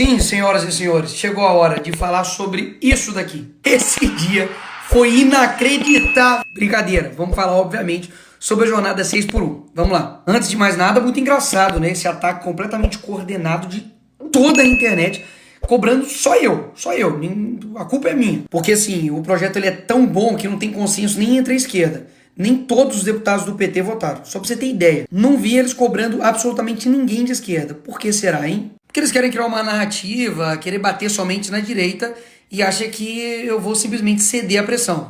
Sim, senhoras e senhores, chegou a hora de falar sobre isso daqui. Esse dia foi inacreditável. Brincadeira, vamos falar, obviamente, sobre a jornada 6x1. Vamos lá. Antes de mais nada, muito engraçado, né? Esse ataque completamente coordenado de toda a internet, cobrando só eu. A culpa é minha. Porque, assim, o projeto ele é tão bom que não tem consenso nem entre a esquerda. Nem todos os deputados do PT votaram. Só pra você ter ideia. Não vi eles cobrando absolutamente ninguém de esquerda. Por que será, hein? Porque eles querem criar uma narrativa, querer bater somente na direita e acha que eu vou simplesmente ceder à pressão.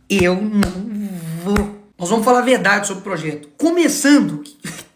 Eu não vou. Nós vamos falar a verdade sobre o projeto. Começando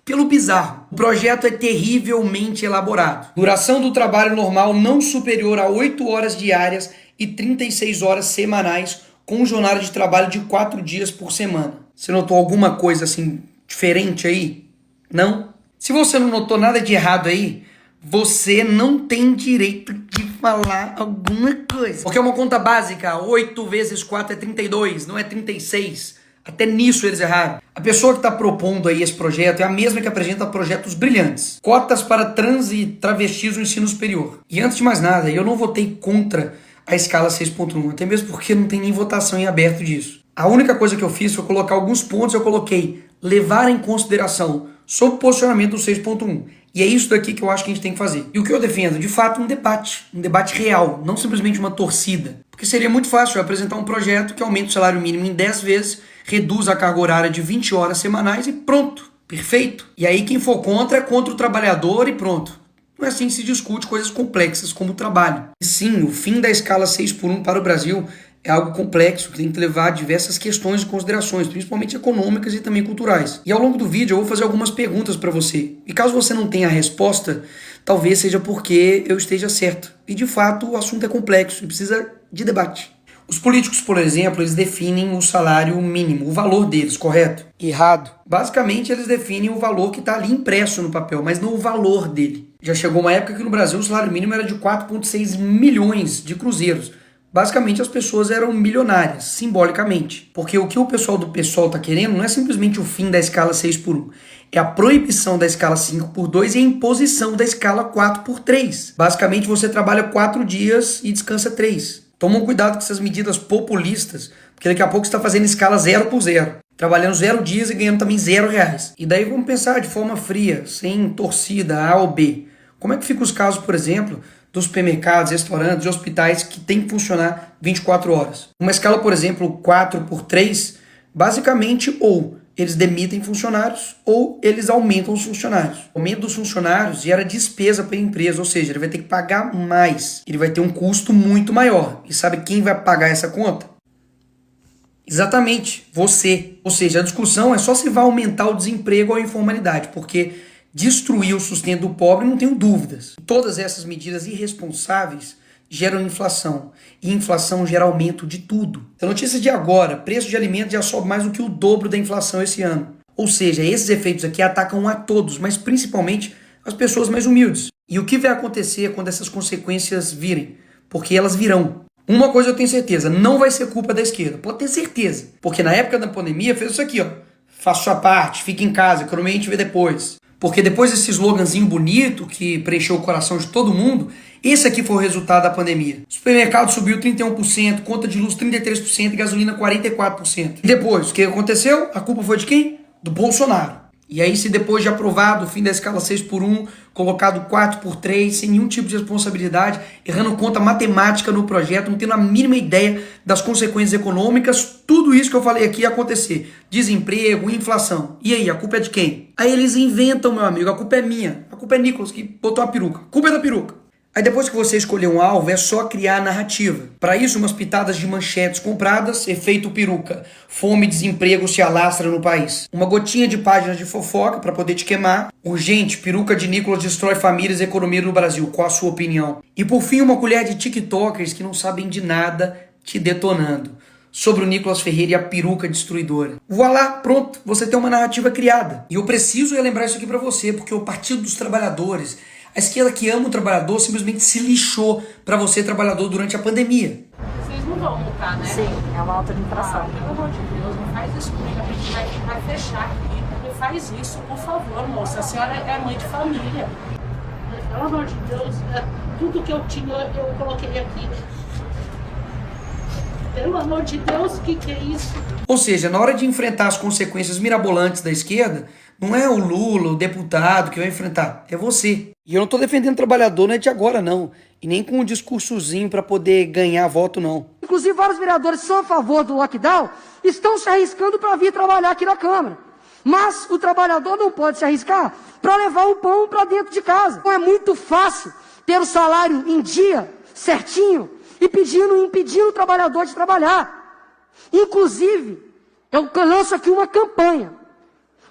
pelo bizarro. O projeto é terrivelmente elaborado. Duração do trabalho normal não superior a 8 horas diárias e 36 horas semanais, com jornada de trabalho de 4 dias por semana. Você notou alguma coisa assim diferente aí? Não? Se você não notou nada de errado aí, você não tem direito de falar alguma coisa. Porque é uma conta básica, 8 vezes 4 é 32, não é 36. Até nisso eles erraram. A pessoa que está propondo aí esse projeto é a mesma que apresenta projetos brilhantes. Cotas para trans e travestis no ensino superior. E antes de mais nada, eu não votei contra a escala 6.1, até mesmo porque não tem nem votação em aberto disso. A única coisa que eu fiz foi colocar alguns pontos, eu coloquei levar em consideração sobre o posicionamento do 6.1. E é isso daqui que eu acho que a gente tem que fazer. E o que eu defendo? De fato, um debate real, não simplesmente uma torcida. Porque seria muito fácil eu apresentar um projeto que aumenta o salário mínimo em 10 vezes, reduz a carga horária de 20 horas semanais e pronto, perfeito. E aí quem for contra é contra o trabalhador e pronto. Não é assim que se discute coisas complexas como o trabalho. E sim, o fim da escala 6x1 para o Brasil é algo complexo, que tem que levar diversas questões e considerações, principalmente econômicas e também culturais. E ao longo do vídeo eu vou fazer algumas perguntas para você. E caso você não tenha a resposta, talvez seja porque eu esteja certo. E de fato o assunto é complexo e precisa de debate. Os políticos, por exemplo, eles definem o salário mínimo, o valor deles, correto? Errado. Basicamente eles definem o valor que está ali impresso no papel, mas não o valor dele. Já chegou uma época que no Brasil o salário mínimo era de 4,6 milhões de cruzeiros. Basicamente as pessoas eram milionárias, simbolicamente. Porque o que o pessoal do PSOL está querendo não é simplesmente o fim da escala 6x1. É a proibição da escala 5x2 e a imposição da escala 4x3. Basicamente você trabalha 4 dias e descansa 3. Tomam cuidado com essas medidas populistas, porque daqui a pouco você está fazendo escala 0x0. Trabalhando 0 dias e ganhando também R$0. E daí vamos pensar de forma fria, sem torcida A ou B. Como é que ficam os casos, por exemplo, dos supermercados, restaurantes e hospitais que tem que funcionar 24 horas? Uma escala, por exemplo, 4x3, basicamente ou eles demitem funcionários ou eles aumentam os funcionários. O aumento dos funcionários gera despesa para a empresa, ou seja, ele vai ter que pagar mais. Ele vai ter um custo muito maior. E sabe quem vai pagar essa conta? Exatamente, você. Ou seja, a discussão é só se vai aumentar o desemprego ou a informalidade, porque destruir o sustento do pobre, não tenho dúvidas. Todas essas medidas irresponsáveis geram inflação. E inflação gera aumento de tudo. A notícia de agora, preço de alimentos já sobe mais do que o dobro da inflação esse ano. Ou seja, esses efeitos aqui atacam a todos, mas principalmente as pessoas mais humildes. E o que vai acontecer quando essas consequências virem? Porque elas virão. Uma coisa eu tenho certeza, não vai ser culpa da esquerda. Pode ter certeza. Porque na época da pandemia fez isso aqui, ó. Faça sua parte, fique em casa, economia a gente vê depois. Porque depois desse sloganzinho bonito que preencheu o coração de todo mundo, esse aqui foi o resultado da pandemia. Supermercado subiu 31%, conta de luz 33% e gasolina 44%. E depois, o que aconteceu? A culpa foi de quem? Do Bolsonaro. E aí, se depois de aprovado o fim da escala 6x1, colocado 4x3, sem nenhum tipo de responsabilidade, errando conta matemática no projeto, não tendo a mínima ideia das consequências econômicas, tudo isso que eu falei aqui ia acontecer. Desemprego, inflação. E aí, a culpa é de quem? Aí eles inventam, meu amigo, a culpa é minha. A culpa é Nicolas, que botou a peruca. A culpa é da peruca. Aí depois que você escolher um alvo, é só criar a narrativa. Para isso, umas pitadas de manchetes compradas, efeito peruca. Fome e desemprego se alastra no país. Uma gotinha de páginas de fofoca para poder te queimar. Urgente, peruca de Nicolas destrói famílias e economia no Brasil. Qual a sua opinião? E por fim, uma colher de tiktokers que não sabem de nada te detonando. Sobre o Nicolas Ferreira e a peruca destruidora. Voilá, pronto, você tem uma narrativa criada. E eu preciso relembrar isso aqui para você, porque o Partido dos Trabalhadores, a esquerda que ama o trabalhador, simplesmente se lixou para você, trabalhador, durante a pandemia. Vocês não vão multar, né? Sim, é uma alta de inflação. Pelo amor de Deus, não faz isso comigo, a gente vai fechar aqui. Não faz isso, por favor, moça. A senhora é mãe de família. Pelo amor de Deus, tudo que eu tinha eu coloquei aqui. Pelo amor de Deus, o que é isso? Ou seja, na hora de enfrentar as consequências mirabolantes da esquerda, não é o Lula, o deputado que vai enfrentar, é você. E eu não tô defendendo trabalhador, não é de agora não, e nem com um discursozinho para poder ganhar voto não. Inclusive vários vereadores que são a favor do lockdown estão se arriscando para vir trabalhar aqui na Câmara. Mas o trabalhador não pode se arriscar para levar o pão para dentro de casa. Então é muito fácil ter o salário em dia, certinho, e impedindo o trabalhador de trabalhar. Inclusive, eu lanço aqui uma campanha.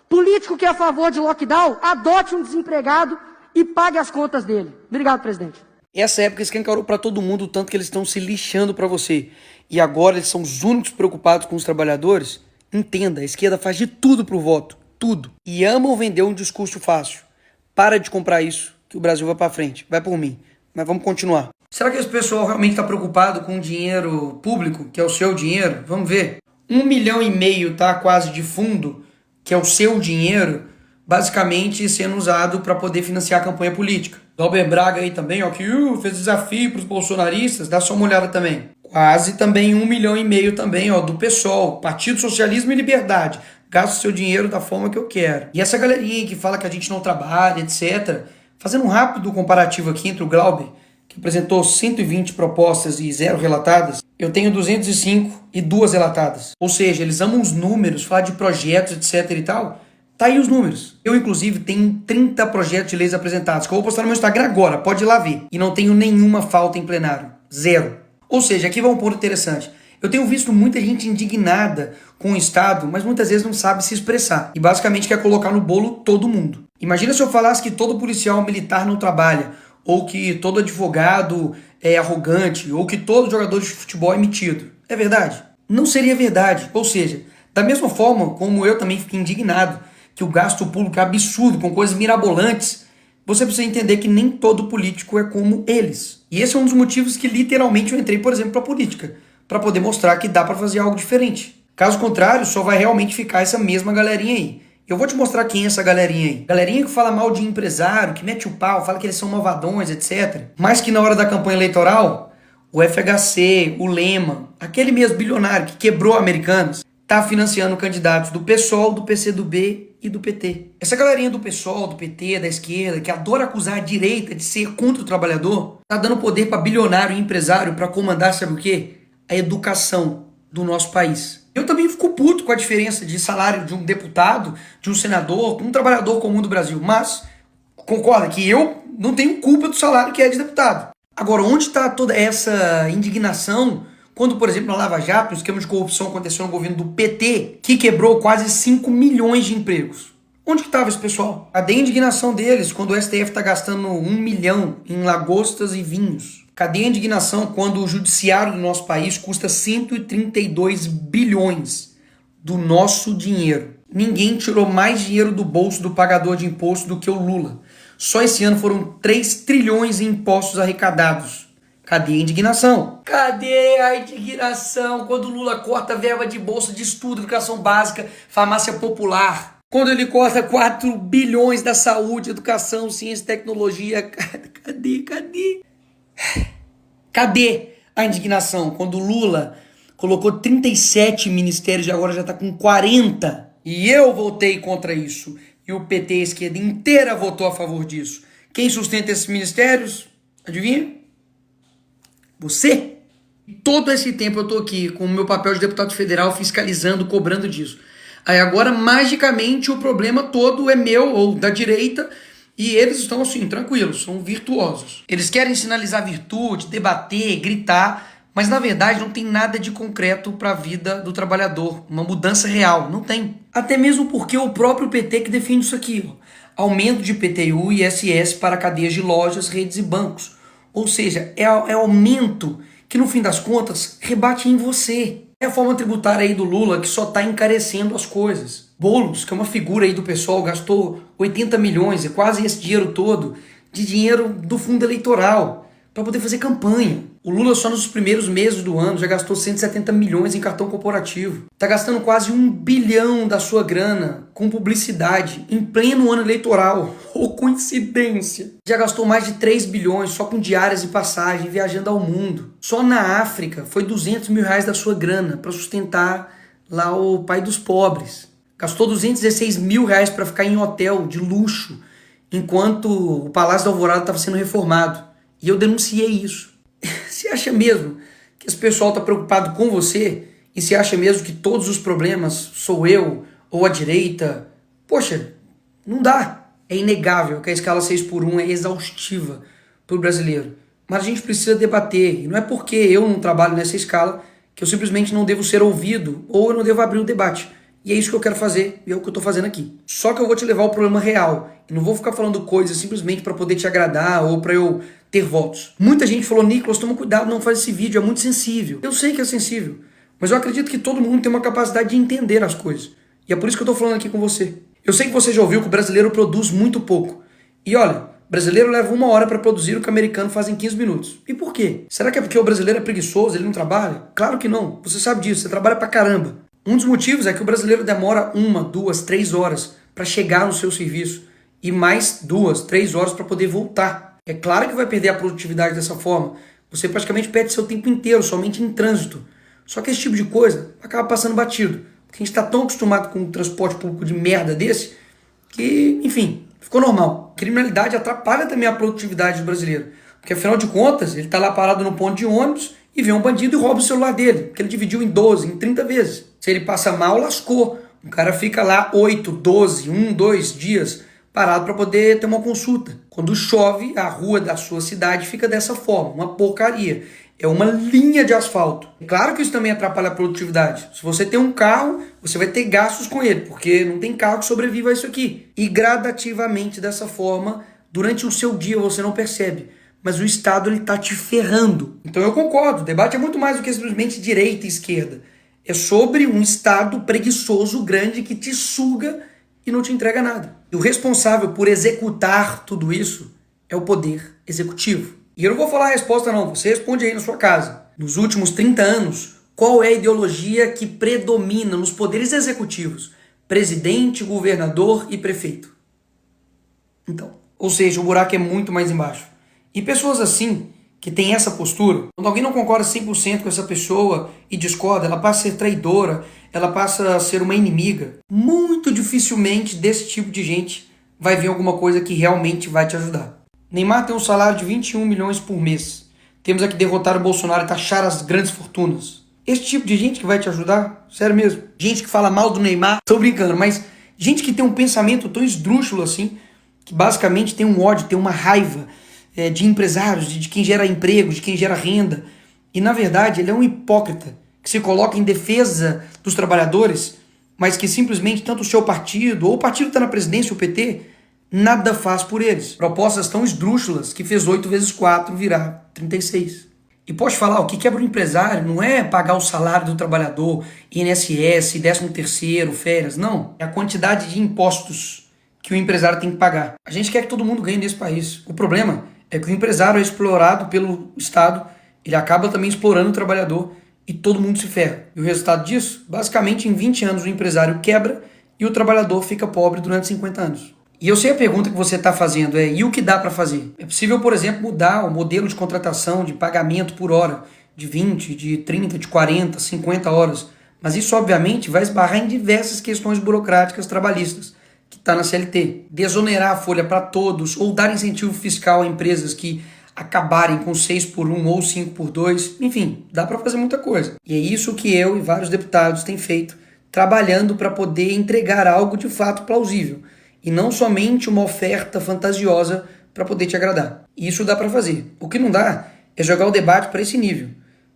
Político que é a favor de lockdown, adote um desempregado e pague as contas dele. Obrigado, presidente. Essa época escancarou para todo mundo o tanto que eles estão se lixando para você. E agora eles são os únicos preocupados com os trabalhadores. Entenda, a esquerda faz de tudo pro voto. Tudo. E amam vender um discurso fácil. Para de comprar isso, que o Brasil vai para frente. Vai por mim. Mas vamos continuar. Será que esse pessoal realmente está preocupado com o dinheiro público, que é o seu dinheiro? Vamos ver. 1,5 milhão tá quase de fundo, que é o seu dinheiro, basicamente sendo usado para poder financiar a campanha política. Glauber Braga aí também, ó, que fez desafio para os bolsonaristas, dá só uma olhada também. Quase também 1,5 milhão também, ó, do PSOL, Partido Socialismo e Liberdade. Gasto seu dinheiro da forma que eu quero. E essa galerinha que fala que a gente não trabalha, etc. Fazendo um rápido comparativo aqui entre o Glauber, que apresentou 120 propostas e 0 relatadas, eu tenho 205 e 2 relatadas. Ou seja, eles amam os números, falar de projetos, etc e tal. Tá aí os números. Eu, inclusive, tenho 30 projetos de leis apresentados, que eu vou postar no meu Instagram agora, pode ir lá ver. E não tenho nenhuma falta em plenário. 0. Ou seja, aqui vai um ponto interessante. Eu tenho visto muita gente indignada com o Estado, mas muitas vezes não sabe se expressar. E basicamente quer colocar no bolo todo mundo. Imagina se eu falasse que todo policial militar não trabalha, ou que todo advogado é arrogante, ou que todo jogador de futebol é metido. É verdade? Não seria verdade. Ou seja, da mesma forma como eu também fiquei indignado que o gasto público é absurdo, com coisas mirabolantes, você precisa entender que nem todo político é como eles. E esse é um dos motivos que literalmente eu entrei, por exemplo, para política, para poder mostrar que dá para fazer algo diferente. Caso contrário, só vai realmente ficar essa mesma galerinha aí. Eu vou te mostrar quem é essa galerinha aí. Galerinha que fala mal de empresário, que mete o pau, fala que eles são malvadões, etc. Mas que na hora da campanha eleitoral, o FHC, o Lema, aquele mesmo bilionário que quebrou Americanas, tá financiando candidatos do PSOL, do PCdoB e do PT. Essa galerinha do PSOL, do PT, da esquerda, que adora acusar a direita de ser contra o trabalhador, tá dando poder para bilionário e empresário para comandar, sabe o quê? A educação do nosso país. Eu também fico puto com a diferença de salário de um deputado, de um senador, um trabalhador comum do Brasil. Mas concorda que eu não tenho culpa do salário que é de deputado. Agora, onde está toda essa indignação quando, por exemplo, na Lava Jato, o esquema de corrupção aconteceu no governo do PT, que quebrou quase 5 milhões de empregos? Onde que estava esse pessoal? Cadê a indignação deles quando o STF está gastando 1 milhão em lagostas e vinhos? Cadê a indignação quando o judiciário do nosso país custa 132 bilhões do nosso dinheiro? Ninguém tirou mais dinheiro do bolso do pagador de imposto do que o Lula. Só esse ano foram 3 trilhões em impostos arrecadados. Cadê a indignação? Cadê a indignação quando o Lula corta verba de bolsa de estudo, educação básica, farmácia popular? Quando ele corta 4 bilhões da saúde, educação, ciência e tecnologia? Cadê? Cadê a indignação quando o Lula colocou 37 ministérios e agora já está com 40? E eu votei contra isso. E o PT, a esquerda inteira, votou a favor disso. Quem sustenta esses ministérios? Adivinha? Você? E todo esse tempo eu tô aqui com o meu papel de deputado federal fiscalizando, cobrando disso. Aí agora, magicamente, o problema todo é meu ou da direita e eles estão assim, tranquilos, são virtuosos. Eles querem sinalizar virtude, debater, gritar, mas na verdade não tem nada de concreto para a vida do trabalhador, uma mudança real, não tem. Até mesmo porque o próprio PT que defende isso aqui, ó, aumento de IPTU e ISS para cadeias de lojas, redes e bancos. Ou seja, é aumento que no fim das contas rebate em você. É a forma tributária aí do Lula que só está encarecendo as coisas. Boulos, que é uma figura aí do pessoal, gastou 80 milhões, é quase esse dinheiro todo, de dinheiro do fundo eleitoral, para poder fazer campanha. O Lula só nos primeiros meses do ano já gastou 170 milhões em cartão corporativo. Tá gastando quase 1 bilhão da sua grana com publicidade em pleno ano eleitoral. Ô, coincidência! Já gastou mais de 3 bilhões só com diárias e passagem, viajando ao mundo. Só na África foi 200 mil reais da sua grana para sustentar lá o pai dos pobres. Gastou 216 mil reais para ficar em hotel de luxo, enquanto o Palácio da Alvorada estava sendo reformado. E eu denunciei isso. Você acha mesmo que esse pessoal está preocupado com você? E você acha mesmo que todos os problemas sou eu ou a direita? Poxa, não dá. É inegável que a escala 6x1 é exaustiva para o brasileiro. Mas a gente precisa debater. E não é porque eu não trabalho nessa escala que eu simplesmente não devo ser ouvido ou eu não devo abrir o debate. E é isso que eu quero fazer e é o que eu estou fazendo aqui. Só que eu vou te levar ao problema real. E não vou ficar falando coisas simplesmente para poder te agradar ou para eu ter votos. Muita gente falou, Nicolas, toma cuidado, não faz esse vídeo, é muito sensível. Eu sei que é sensível, mas eu acredito que todo mundo tem uma capacidade de entender as coisas. E é por isso que eu estou falando aqui com você. Eu sei que você já ouviu que o brasileiro produz muito pouco. E olha, o brasileiro leva 1 hora para produzir o que o americano faz em 15 minutos. E por quê? Será que é porque o brasileiro é preguiçoso, ele não trabalha? Claro que não, você sabe disso, você trabalha pra caramba. Um dos motivos é que o brasileiro demora 1, 2, 3 horas para chegar no seu serviço e mais 2, 3 horas para poder voltar. É claro que vai perder a produtividade dessa forma. Você praticamente perde seu tempo inteiro somente em trânsito. Só que esse tipo de coisa acaba passando batido. Porque a gente está tão acostumado com um transporte público de merda desse que, enfim, ficou normal. A criminalidade atrapalha também a produtividade do brasileiro. Porque afinal de contas, ele está lá parado no ponto de ônibus e vê um bandido e rouba o celular dele. Porque ele dividiu em 12, em 30 vezes. Se ele passa mal, lascou. O cara fica lá 8, 12, 1, 2 dias parado para poder ter uma consulta. Quando chove, a rua da sua cidade fica dessa forma, uma porcaria. É uma linha de asfalto. É claro que isso também atrapalha a produtividade. Se você tem um carro, você vai ter gastos com ele, porque não tem carro que sobreviva a isso aqui. E gradativamente dessa forma, durante o seu dia você não percebe, mas o Estado ele tá te ferrando. Então eu concordo, o debate é muito mais do que simplesmente direita e esquerda. É sobre um Estado preguiçoso, grande, que te suga e não te entrega nada. E o responsável por executar tudo isso é o poder executivo. E eu não vou falar a resposta não, você responde aí na sua casa. Nos últimos 30 anos, qual é a ideologia que predomina nos poderes executivos? Presidente, governador e prefeito. Então, ou seja, o buraco é muito mais embaixo. E pessoas assim, que têm essa postura, quando alguém não concorda 100% com essa pessoa e discorda, ela passa a ser traidora, ela passa a ser uma inimiga. Muito dificilmente desse tipo de gente vai vir alguma coisa que realmente vai te ajudar. Neymar tem um salário de 21 milhões por mês. Temos aqui derrotar o Bolsonaro e taxar as grandes fortunas. Esse tipo de gente que vai te ajudar? Sério mesmo. Gente que fala mal do Neymar, tô brincando, mas gente que tem um pensamento tão esdrúxulo assim, que basicamente tem um ódio, tem uma raiva de empresários, de quem gera emprego, de quem gera renda. E na verdade ele é um hipócrita que se coloca em defesa dos trabalhadores, mas que simplesmente tanto o seu partido, ou o partido que está na presidência, o PT, nada faz por eles. Propostas tão esdrúxulas que fez 8 vezes 4 virar 36. E pode falar, o que quebra o empresário não é pagar o salário do trabalhador, INSS, 13º, férias, não. É a quantidade de impostos que o empresário tem que pagar. A gente quer que todo mundo ganhe nesse país. O problema é que o empresário é explorado pelo Estado, ele acaba também explorando o trabalhador e todo mundo se ferra. E o resultado disso, basicamente em 20 anos o empresário quebra e o trabalhador fica pobre durante 50 anos. E eu sei a pergunta que você está fazendo é, e o que dá para fazer? É possível, por exemplo, mudar o modelo de contratação, de pagamento por hora, de 20, de 30, de 40, 50 horas. Mas isso, obviamente, vai esbarrar em diversas questões burocráticas trabalhistas, que está na CLT. Desonerar a folha para todos, ou dar incentivo fiscal a empresas que acabarem com 6x1 ou 5x2. Enfim, dá para fazer muita coisa. E é isso que eu e vários deputados têm feito, trabalhando para poder entregar algo de fato plausível. E não somente uma oferta fantasiosa para poder te agradar. Isso dá para fazer. O que não dá é jogar o debate para esse nível.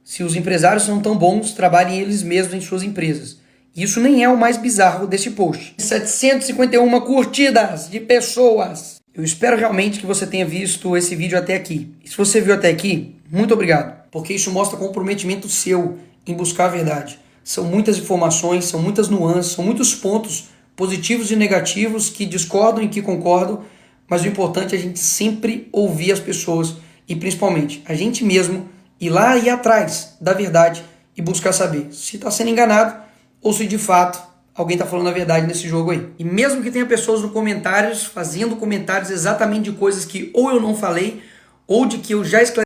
Se os empresários são tão bons, trabalhem eles mesmos em suas empresas. Isso nem é o mais bizarro desse post. 751 curtidas de pessoas. Eu espero realmente que você tenha visto esse vídeo até aqui. E se você viu até aqui, muito obrigado. Porque isso mostra comprometimento seu em buscar a verdade. São muitas informações, são muitas nuances, são muitos pontos positivos e negativos que discordam e que concordam, mas o importante é a gente sempre ouvir as pessoas e principalmente a gente mesmo ir lá e ir atrás da verdade e buscar saber se está sendo enganado ou se de fato alguém está falando a verdade nesse jogo aí. E mesmo que tenha pessoas nos comentários fazendo comentários exatamente de coisas que ou eu não falei ou de que eu já esclareci